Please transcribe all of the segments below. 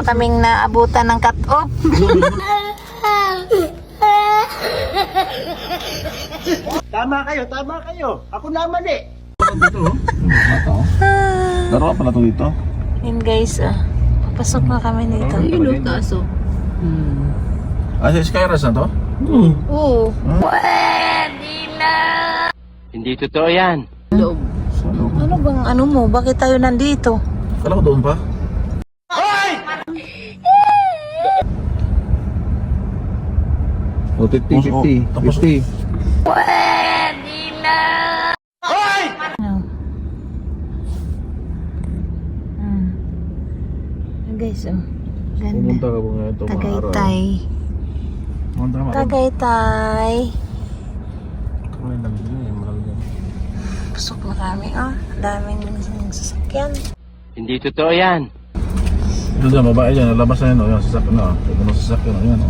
kaming naabutan ng cut-off. Tama kayo. Ako naman eh. Laro pala ito dito. Yun guys, papasok na kami dito. Ilong taso. Ah, si Skyras na to? Oo. Hindi totoo yan. Loob. Sa loob. Ano bang ano mo? Bakit tayo nandito? Kala ko doon pa. Oh, 50, 50, Tapos- 50. Ano? Guys, ganda. Pumunta ka ba nga ito mga araw? Tagaytay. Pumunta ka mga araw. Tagaytay. Kumain lang din eh, mahal din. Pasok na kami, daming sasakyan. Hindi totoo yan. Ito dyan, babae dyan, nalabas na yun, yung sasakyan na. Ito na sasakyan na yan.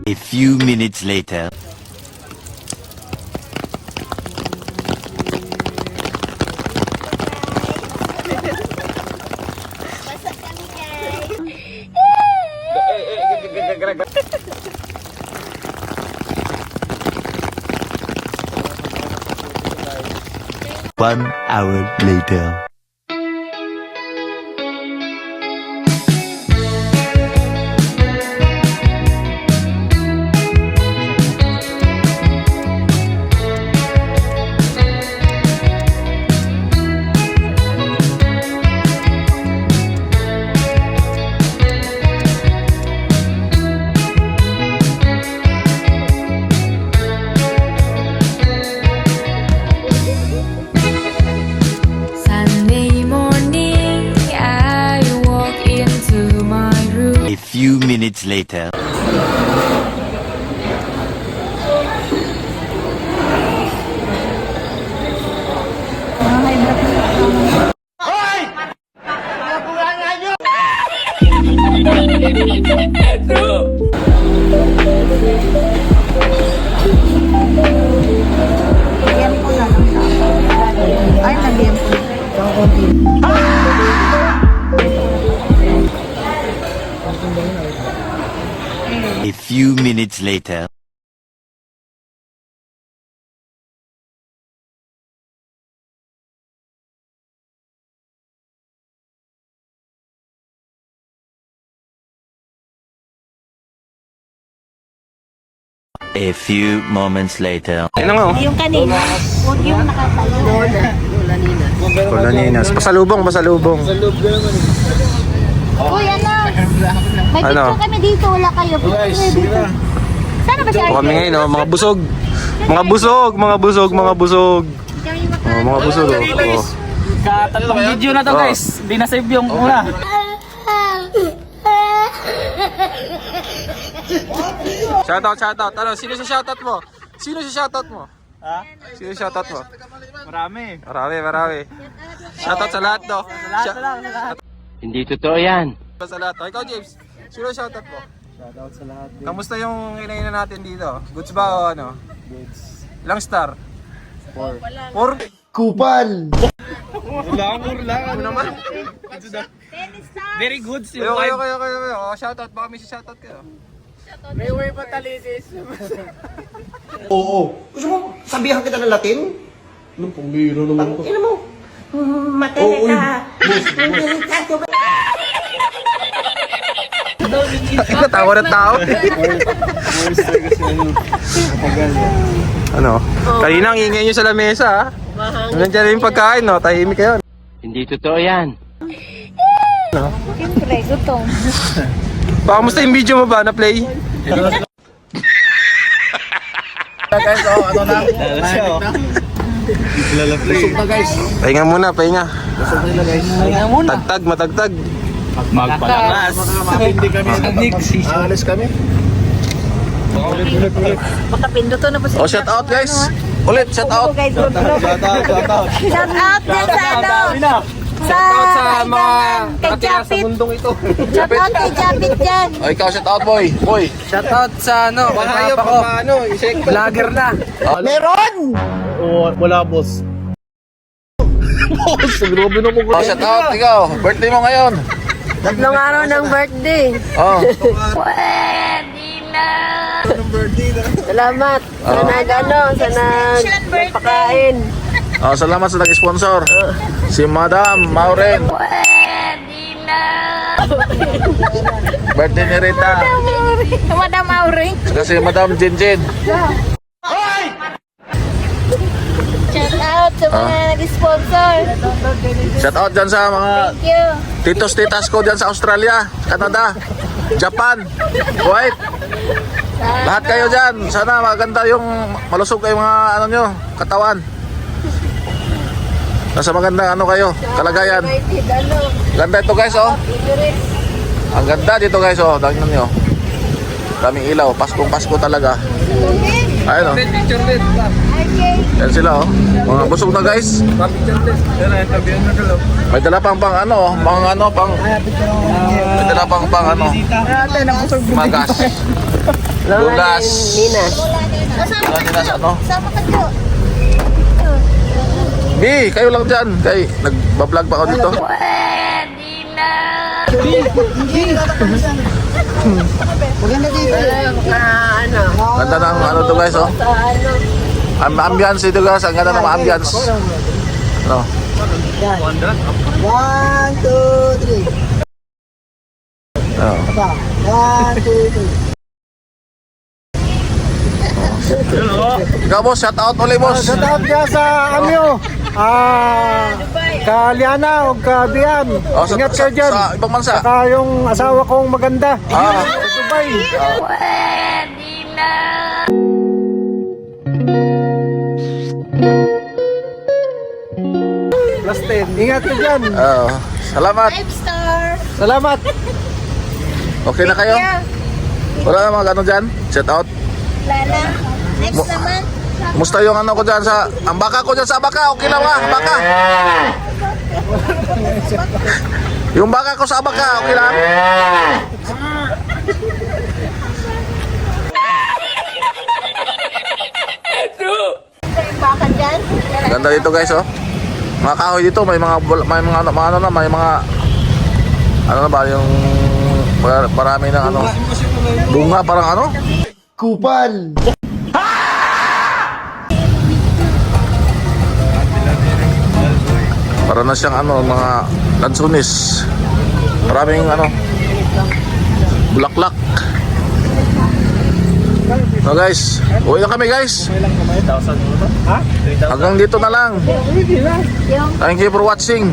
A few minutes later. One hour later. Sunday morning, I walk into my room. A few minutes later. Lagyan ko na lang sa ay, lagyan ko na. A few minutes later. A few moments later. Ayun na nga, oh. Yung kanina, huwag yung nakatayo. Colaninas. Pasalubong. Uy, ano? May Ano? picture kami dito, wala kayo. Picture dito. Sana ba si O kami ngayon, oh. Mga busog. Mga busog. Oh, mga busog, oh. Tatlong video na to guys. Hindi na save yung una. Shoutout. Ano, sino si shoutout mo? Ha? Sino si shoutout mo? Marami. Marami. Shoutout sa lahat, no? Lahat na lang. Lahat. Hindi totoo yan. Sa lahat. O, ikaw, James. Sino si shoutout mo? Shoutout sa lahat. Kamusta yung inainan natin dito? Goods ba o ano? Goods. Ilang star? 4. 4? Kupal! Ano naman? Very good si Kayo. O, shoutout. Baka may si shoutout kayo. May way patalisis. Oo. Gusto mo sabihan kita ng Latin? Anong pambiro naman ito? Ina mo. Materita. Tawa ng tao. Ano? Kanina ang ingay nyo sa lamesa, ha? Nandiyan yung pagkain, no? Tahimik kayo. Hindi totoo yan. Siyempre, gutom. Kamusta yung video mo ba na-play? Guys, oh, ano na? Busog na guys. Pahinga muna, pahinga. Busog na guys. Kaya muna. Tagtag, matagtag. Magpalakas. Hindi kami. Aalis kami. Makapindo to na po Oh, shout out guys. Ulit, shout out. guys. Shout out din sa ano. Sa mga Nakatira sa mundong ito. Shout out kay Japit dyan. Oh, ikaw shout out boy. Boy. Shoutout sa ano, papa ko. Vlogger na. Wala boss. Boss, grabe na mo. Oh, shout out ikaw. Birthday mo ngayon. Tatlong araw ng birthday. Oh. Salamat. Sa nagpakain. Oh, salamat sa nag-sponsor. Si Madam Maureen. Birthday ni Rita. Madam Auring. Kasi Madam Jinjin. Shout out sa mga nag-sponsor. Shout out dyan sa mga Thank you. titos-titas ko dyan sa Australia, Canada, Japan, Kuwait. Lahat kayo dyan. Sana maganda yung malusog kayo mga ano nyo, katawan. Nasa magandang ano kayo, kalagayan. Ganda ito guys oh. Ang ganda dito guys oh. Tingnan nyo. Daming ilaw. Paskong Pasko talaga. Ayun oh. Yan sila oh. Mga busog na guys. May dala pang ano oh. May dala pang ano. Magas. Lugas. Ninas ano. Sama ka dyan. B, kayo lang dyan. Kay, nagbablog pa ako dito. Ganda ng ano to guys, oh. Ambiance dito guys, ang ganda ng ambiance. No. 1, 2, 3. Oh. 1, 2, 3. Ikaw boss, shout out ulit boss. Shout out dyan sa amyo. Kaliana o Kabian. Oh, Ingat kayo dyan. Sa ibang bansa. Saka yung asawa kong maganda. Ah. Sa Dubai. Last 10. Ingat kayo dyan. Salamat. 5 star. Salamat. Okay na kayo? Wala na mga ano dyan? Shout out. Lala. Next naman. Musta yung ano ko dyan sa... Ang baka ko dyan sa baka. Okay lang ba? Baka. Yung baka ko sa baka. Okay lang? Baka dyan. Ganda dito guys oh. Mga kahoy dito may mga ano na ba yung marami ng ano bunga parang ano? Kupal. Para na siyang ano mga lansunis. Maraming ano bulaklak. No guys, uwi na kami guys. Hanggang dito na lang. Thank you for watching.